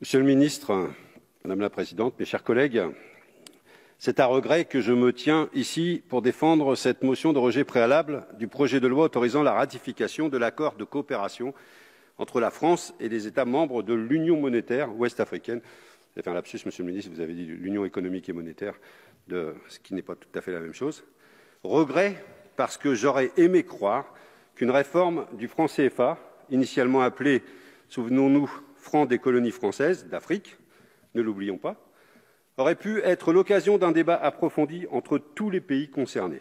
Monsieur le ministre, Madame la Présidente, mes chers collègues, c'est à regret que je me tiens ici pour défendre cette motion de rejet préalable du projet de loi autorisant la ratification de l'accord de coopération entre la France et les États membres de l'Union monétaire ouest-africaine. Vous avez fait un lapsus, Monsieur le ministre, vous avez dit l'Union économique et monétaire, ce qui n'est pas tout à fait la même chose. Regret parce que j'aurais aimé croire qu'une réforme du franc CFA, initialement appelée, souvenons-nous, franc des colonies françaises d'Afrique, ne l'oublions pas, aurait pu être l'occasion d'un débat approfondi entre tous les pays concernés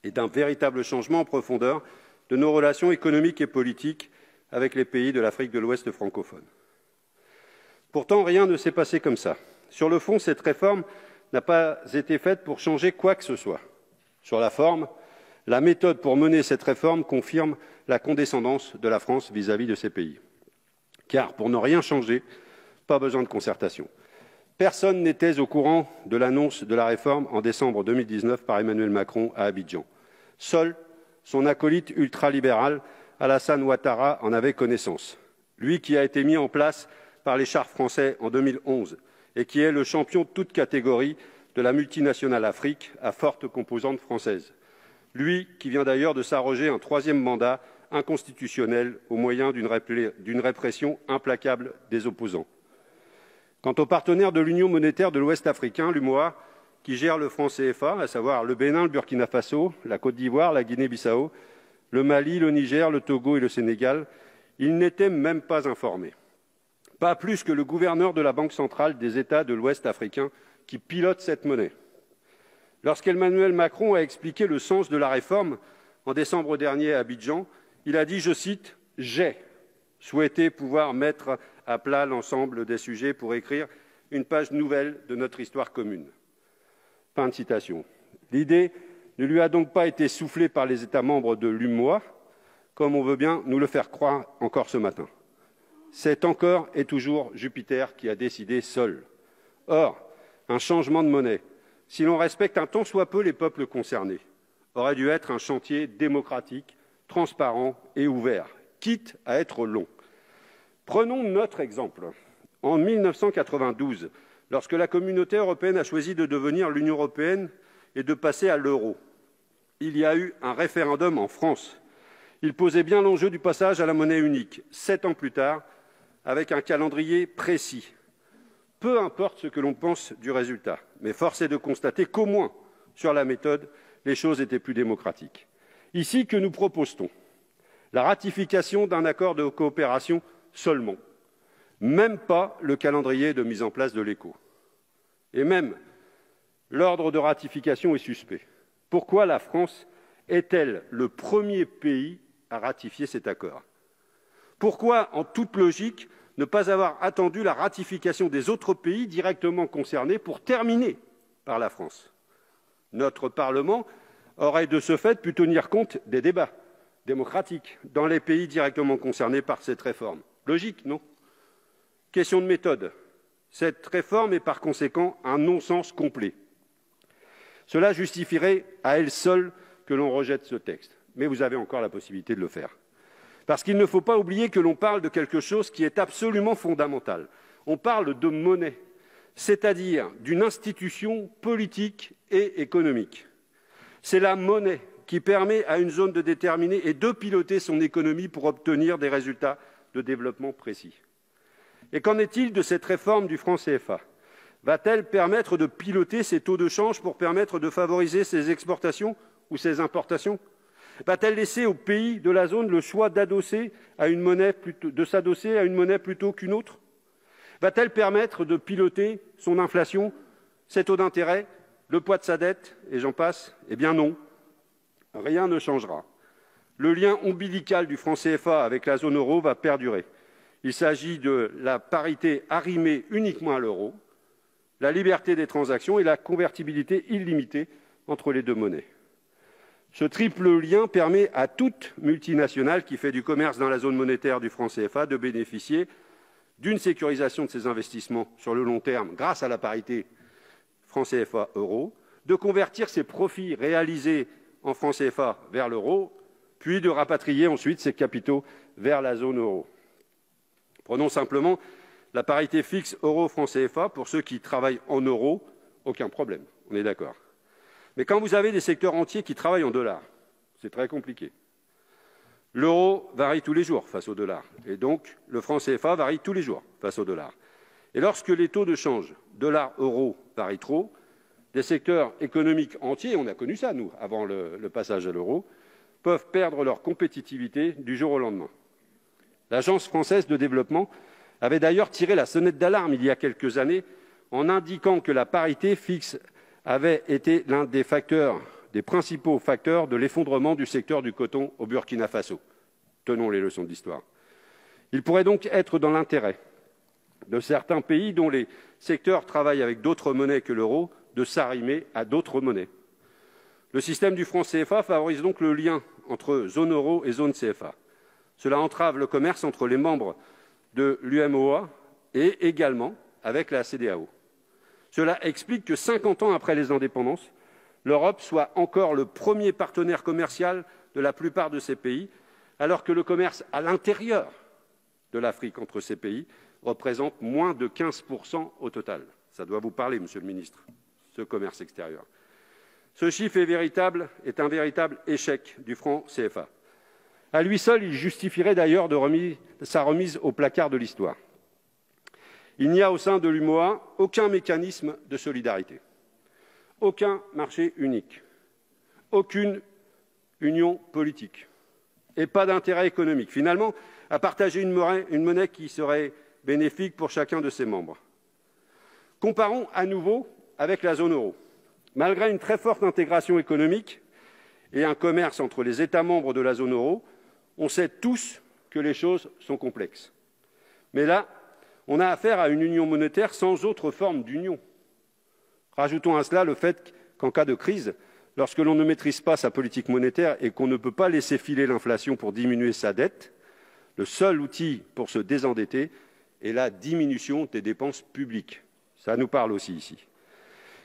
et d'un véritable changement en profondeur de nos relations économiques et politiques avec les pays de l'Afrique de l'Ouest francophone. Pourtant, rien ne s'est passé comme ça. Sur le fond, cette réforme n'a pas été faite pour changer quoi que ce soit. Sur la forme, la méthode pour mener cette réforme confirme la condescendance de la France vis-à-vis de ces pays. Car pour ne rien changer, pas besoin de concertation. Personne n'était au courant de l'annonce de la réforme en décembre 2019 par Emmanuel Macron à Abidjan. Seul son acolyte ultralibéral, Alassane Ouattara, en avait connaissance. Lui qui a été mis en place par les chars français en 2011 et qui est le champion de toute catégorie de la multinationale Afrique à forte composante française. Lui qui vient d'ailleurs de s'arroger un troisième mandat inconstitutionnel au moyen d'une répression implacable des opposants. Quant aux partenaires de l'Union monétaire de l'Ouest africain, l'UMOA, qui gère le franc CFA, à savoir le Bénin, le Burkina Faso, la Côte d'Ivoire, la Guinée-Bissau, le Mali, le Niger, le Togo et le Sénégal, ils n'étaient même pas informés. Pas plus que le gouverneur de la Banque centrale des États de l'Ouest africain qui pilote cette monnaie. Lorsqu'Emmanuel Macron a expliqué le sens de la réforme en décembre dernier à Abidjan, il a dit, je cite, « J'ai souhaité pouvoir mettre à plat l'ensemble des sujets pour écrire une page nouvelle de notre histoire commune. » Fin de citation. L'idée ne lui a donc pas été soufflée par les États membres de l'UMOA, comme on veut bien nous le faire croire encore ce matin. C'est encore et toujours Jupiter qui a décidé seul. Or, un changement de monnaie, si l'on respecte un tant soit peu les peuples concernés, aurait dû être un chantier démocratique, transparent et ouvert, quitte à être long. Prenons notre exemple. En 1992, lorsque la Communauté européenne a choisi de devenir l'Union européenne et de passer à l'euro, il y a eu un référendum en France. Il posait bien l'enjeu du passage à la monnaie unique, 7 ans plus tard, avec un calendrier précis. Peu importe ce que l'on pense du résultat, mais force est de constater qu'au moins, sur la méthode, les choses étaient plus démocratiques. Ici, que nous propose-t-on? La ratification d'un accord de coopération seulement. Même pas le calendrier de mise en place de l'ECO. Et même, l'ordre de ratification est suspect. Pourquoi la France est-elle le premier pays à ratifier cet accord? Pourquoi, en toute logique, ne pas avoir attendu la ratification des autres pays directement concernés pour terminer par la France? Notre Parlement aurait de ce fait pu tenir compte des débats démocratiques dans les pays directement concernés par cette réforme. Logique, non? Question de méthode. Cette réforme est par conséquent un non-sens complet. Cela justifierait à elle seule que l'on rejette ce texte. Mais vous avez encore la possibilité de le faire. Parce qu'il ne faut pas oublier que l'on parle de quelque chose qui est absolument fondamental. On parle de monnaie, c'est-à-dire d'une institution politique et économique. C'est la monnaie qui permet à une zone de déterminer et de piloter son économie pour obtenir des résultats de développement précis. Et qu'en est-il de cette réforme du franc CFA? Va-t-elle permettre de piloter ces taux de change pour permettre de favoriser ses exportations ou ses importations? Va-t-elle laisser aux pays de la zone le choix de s'adosser à une monnaie plutôt qu'une autre? Va-t-elle permettre de piloter son inflation, ses taux d'intérêt, le poids de sa dette, et j'en passe? Eh bien non, rien ne changera. Le lien ombilical du franc CFA avec la zone euro va perdurer. Il s'agit de la parité arrimée uniquement à l'euro, la liberté des transactions et la convertibilité illimitée entre les deux monnaies. Ce triple lien permet à toute multinationale qui fait du commerce dans la zone monétaire du franc CFA de bénéficier d'une sécurisation de ses investissements sur le long terme grâce à la parité franc CFA euro, de convertir ses profits réalisés en franc CFA vers l'euro, puis de rapatrier ensuite ses capitaux vers la zone euro. Prenons simplement La parité fixe euro-franc CFA, pour ceux qui travaillent en euros, aucun problème, on est d'accord. Mais quand vous avez des secteurs entiers qui travaillent en dollars, c'est très compliqué. L'euro varie tous les jours face au dollar, et donc le franc CFA varie tous les jours face au dollar. Et lorsque les taux de change dollar-euro varient trop, des secteurs économiques entiers, on a connu ça, nous, avant le passage à l'euro, peuvent perdre leur compétitivité du jour au lendemain. L'Agence française de développement avait d'ailleurs tiré la sonnette d'alarme il y a quelques années en indiquant que la parité fixe avait été l'un des principaux facteurs de l'effondrement du secteur du coton au Burkina Faso. Tenons les leçons de l'histoire. Il pourrait donc être dans l'intérêt de certains pays dont les secteurs travaillent avec d'autres monnaies que l'euro de s'arrimer à d'autres monnaies. Le système du franc CFA favorise donc le lien entre zone euro et zone CFA. Cela entrave le commerce entre les membres de l'UMOA et également avec la CEDEAO. Cela explique que 50 ans après les indépendances, l'Europe soit encore le premier partenaire commercial de la plupart de ces pays, alors que le commerce à l'intérieur de l'Afrique entre ces pays représente moins de 15% au total. Ça doit vous parler, Monsieur le Ministre, ce commerce extérieur. Ce chiffre est un véritable échec du franc CFA. À lui seul, il justifierait d'ailleurs sa remise au placard de l'histoire. Il n'y a au sein de l'UMOA aucun mécanisme de solidarité, aucun marché unique, aucune union politique et pas d'intérêt économique, finalement, à partager une monnaie qui serait bénéfique pour chacun de ses membres. Comparons à nouveau avec la zone euro. Malgré une très forte intégration économique et un commerce entre les États membres de la zone euro, on sait tous que les choses sont complexes. Mais là, on a affaire à une union monétaire sans autre forme d'union. Rajoutons à cela le fait qu'en cas de crise, lorsque l'on ne maîtrise pas sa politique monétaire et qu'on ne peut pas laisser filer l'inflation pour diminuer sa dette, le seul outil pour se désendetter est la diminution des dépenses publiques. Ça nous parle aussi ici.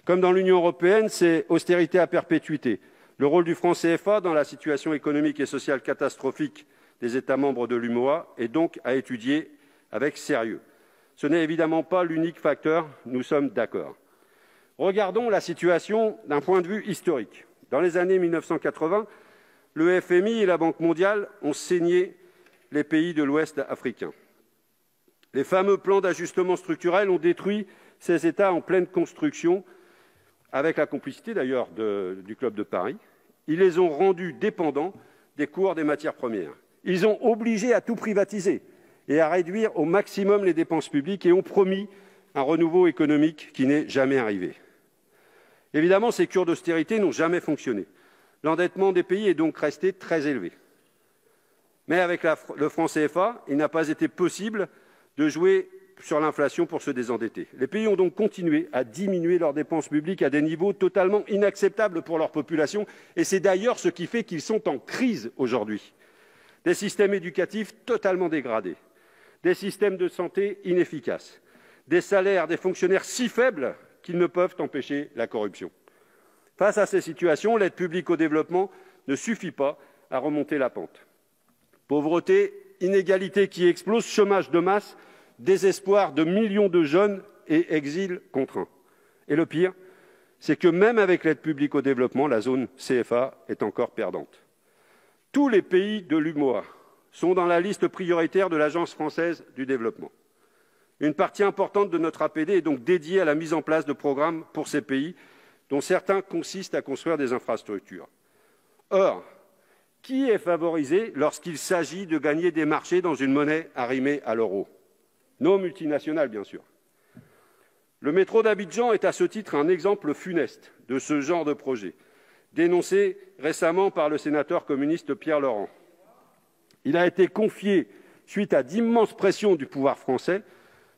Comme dans l'Union européenne, c'est austérité à perpétuité. Le rôle du franc CFA dans la situation économique et sociale catastrophique des États membres de l'UMOA est donc à étudier avec sérieux. Ce n'est évidemment pas l'unique facteur, nous sommes d'accord. Regardons la situation d'un point de vue historique. Dans les années 1980, le FMI et la Banque mondiale ont saigné les pays de l'Ouest africain. Les fameux plans d'ajustement structurel ont détruit ces États en pleine construction, avec la complicité d'ailleurs du Club de Paris. Ils les ont rendus dépendants des cours des matières premières. Ils ont obligé à tout privatiser et à réduire au maximum les dépenses publiques et ont promis un renouveau économique qui n'est jamais arrivé. Évidemment, ces cures d'austérité n'ont jamais fonctionné. L'endettement des pays est donc resté très élevé. Mais avec le franc CFA, il n'a pas été possible de jouer sur l'inflation pour se désendetter. Les pays ont donc continué à diminuer leurs dépenses publiques à des niveaux totalement inacceptables pour leur population, et c'est d'ailleurs ce qui fait qu'ils sont en crise aujourd'hui. Des systèmes éducatifs totalement dégradés, des systèmes de santé inefficaces, des salaires des fonctionnaires si faibles qu'ils ne peuvent empêcher la corruption. Face à ces situations, l'aide publique au développement ne suffit pas à remonter la pente. Pauvreté, inégalités qui explosent, chômage de masse, désespoir de millions de jeunes et exil contraint. Et le pire, c'est que même avec l'aide publique au développement, la zone CFA est encore perdante. Tous les pays de l'UMOA sont dans la liste prioritaire de l'Agence française du développement. Une partie importante de notre APD est donc dédiée à la mise en place de programmes pour ces pays, dont certains consistent à construire des infrastructures. Or, qui est favorisé lorsqu'il s'agit de gagner des marchés dans une monnaie arrimée à l'euro? Nos multinationales, bien sûr. Le métro d'Abidjan est à ce titre un exemple funeste de ce genre de projet, dénoncé récemment par le sénateur communiste Pierre Laurent. Il a été confié, suite à d'immenses pressions du pouvoir français,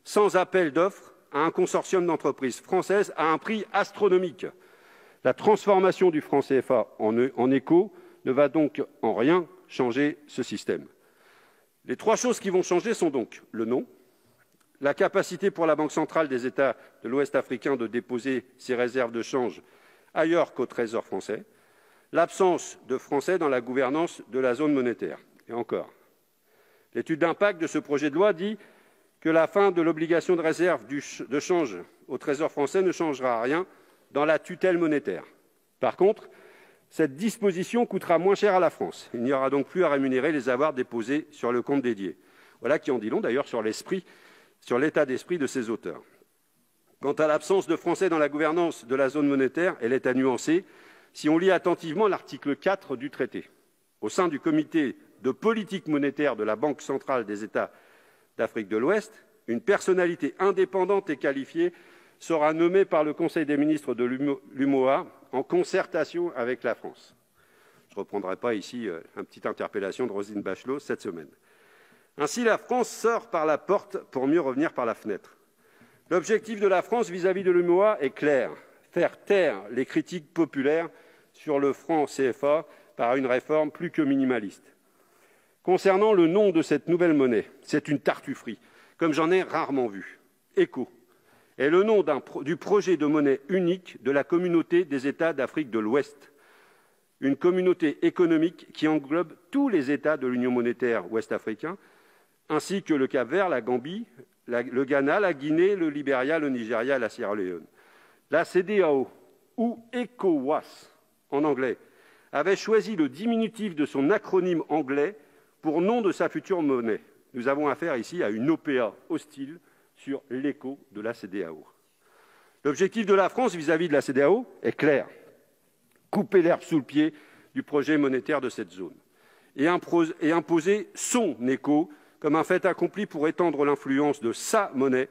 sans appel d'offres, à un consortium d'entreprises françaises à un prix astronomique. La transformation du franc CFA en éco ne va donc en rien changer ce système. Les trois choses qui vont changer sont donc le nom, la capacité pour la Banque centrale des États de l'Ouest africain de déposer ses réserves de change ailleurs qu'au Trésor français, l'absence de Français dans la gouvernance de la zone monétaire. Et encore, l'étude d'impact de ce projet de loi dit que la fin de l'obligation de réserve de change au Trésor français ne changera rien dans la tutelle monétaire. Par contre, cette disposition coûtera moins cher à la France. Il n'y aura donc plus à rémunérer les avoirs déposés sur le compte dédié. Voilà qui en dit long d'ailleurs sur l'état d'esprit de ses auteurs. Quant à l'absence de Français dans la gouvernance de la zone monétaire, elle est à nuancer si on lit attentivement l'article 4 du traité. Au sein du comité de politique monétaire de la Banque centrale des États d'Afrique de l'Ouest, une personnalité indépendante et qualifiée sera nommée par le Conseil des ministres de l'UMOA en concertation avec la France. Je ne reprendrai pas ici une petite interpellation de Roselyne Bachelot cette semaine. Ainsi, la France sort par la porte pour mieux revenir par la fenêtre. L'objectif de la France vis-à-vis de l'UMOA est clair, faire taire les critiques populaires sur le franc CFA par une réforme plus que minimaliste. Concernant le nom de cette nouvelle monnaie, c'est une tartufferie, comme j'en ai rarement vu. ECO est le nom du projet de monnaie unique de la communauté des États d'Afrique de l'Ouest, une communauté économique qui englobe tous les États de l'Union monétaire ouest-africaine, ainsi que le Cap-Vert, la Gambie, le Ghana, la Guinée, le Libéria, le Nigeria et la Sierra Leone. La CEDEAO, ou ECOWAS en anglais, avait choisi le diminutif de son acronyme anglais pour nom de sa future monnaie. Nous avons affaire ici à une OPA hostile sur l'écho de la CEDEAO. L'objectif de la France vis-à-vis de la CEDEAO est clair. Couper l'herbe sous le pied du projet monétaire de cette zone et imposer son écho comme un fait accompli pour étendre l'influence de sa monnaie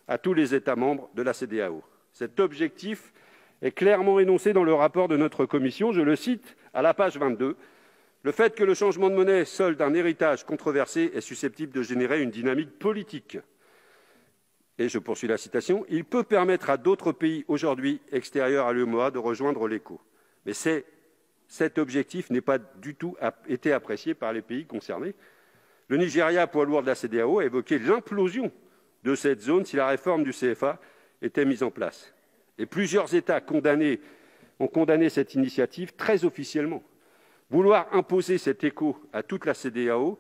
à tous les États membres de la CEDEAO. Cet objectif est clairement énoncé dans le rapport de notre commission. Je le cite à la page 22. Le fait que le changement de monnaie, seul d'un héritage controversé, est susceptible de générer une dynamique politique. Et je poursuis la citation. Il peut permettre à d'autres pays aujourd'hui extérieurs à l'UMOA de rejoindre l'ECO. Mais cet objectif n'est pas du tout été apprécié par les pays concernés. Le Nigeria, poids lourd de la CEDEAO, a évoqué l'implosion de cette zone si la réforme du CFA était mise en place. Et plusieurs États ont condamné cette initiative très officiellement. Vouloir imposer cet écho à toute la CEDEAO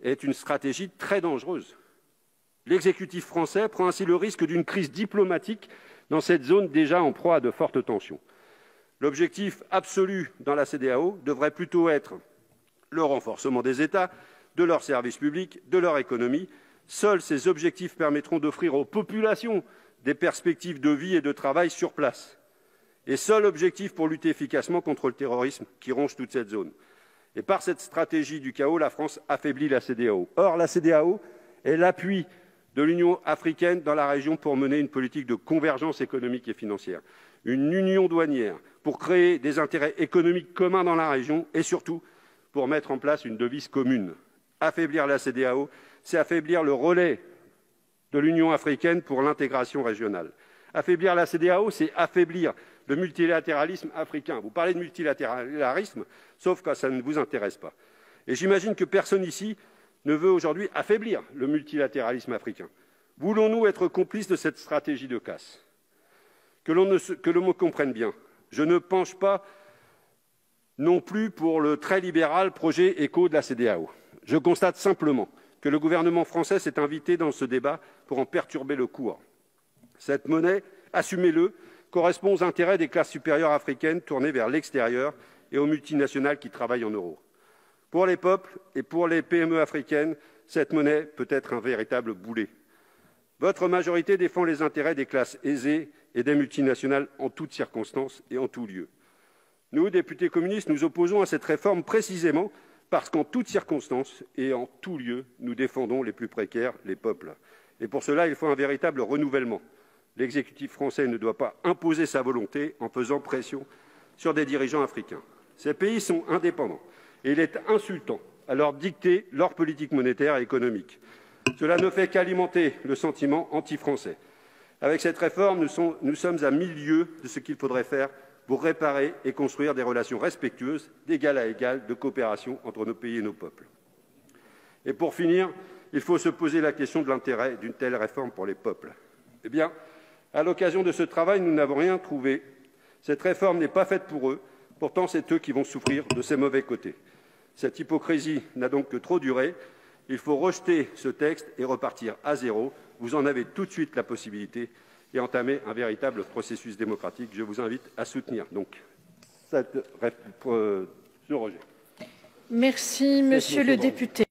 est une stratégie très dangereuse. L'exécutif français prend ainsi le risque d'une crise diplomatique dans cette zone déjà en proie à de fortes tensions. L'objectif absolu dans la CEDEAO devrait plutôt être le renforcement des États, de leurs services publics, de leur économie. Seuls ces objectifs permettront d'offrir aux populations des perspectives de vie et de travail sur place. Et seul objectif pour lutter efficacement contre le terrorisme qui ronge toute cette zone. Et par cette stratégie du chaos, la France affaiblit la CEDEAO. Or, la CEDEAO est l'appui de l'Union africaine dans la région pour mener une politique de convergence économique et financière, une union douanière pour créer des intérêts économiques communs dans la région et surtout pour mettre en place une devise commune. Affaiblir la CEDEAO, c'est affaiblir le relais de l'Union africaine pour l'intégration régionale. Affaiblir la CEDEAO, c'est affaiblir le multilatéralisme africain. Vous parlez de multilatéralisme, sauf quand ça ne vous intéresse pas. Et j'imagine que personne ici ne veut aujourd'hui affaiblir le multilatéralisme africain. Voulons-nous être complices de cette stratégie de casse ? Que l'on me comprenne bien, je ne penche pas non plus pour le très libéral projet ECO de la CEDEAO. Je constate simplement que le gouvernement français s'est invité dans ce débat pour en perturber le cours. Cette monnaie, assumez-le, correspond aux intérêts des classes supérieures africaines tournées vers l'extérieur et aux multinationales qui travaillent en euros. Pour les peuples et pour les PME africaines, cette monnaie peut être un véritable boulet. Votre majorité défend les intérêts des classes aisées et des multinationales en toutes circonstances et en tout lieu. Nous, députés communistes, nous opposons à cette réforme précisément parce qu'en toutes circonstances et en tout lieu, nous défendons les plus précaires, les peuples. Et pour cela, il faut un véritable renouvellement. L'exécutif français ne doit pas imposer sa volonté en faisant pression sur des dirigeants africains. Ces pays sont indépendants et il est insultant à leur dicter leur politique monétaire et économique. Cela ne fait qu'alimenter le sentiment anti-français. Avec cette réforme, nous sommes à 1000 lieues de ce qu'il faudrait faire pour réparer et construire des relations respectueuses, d'égal à égal, de coopération entre nos pays et nos peuples. Et pour finir, il faut se poser la question de l'intérêt d'une telle réforme pour les peuples. Eh bien, à l'occasion de ce travail, nous n'avons rien trouvé. Cette réforme n'est pas faite pour eux. Pourtant, c'est eux qui vont souffrir de ses mauvais côtés. Cette hypocrisie n'a donc que trop duré. Il faut rejeter ce texte et repartir à zéro. Vous en avez tout de suite la possibilité et entamer un véritable processus démocratique. Je vous invite à soutenir donc ce rejet. Merci, monsieur le député.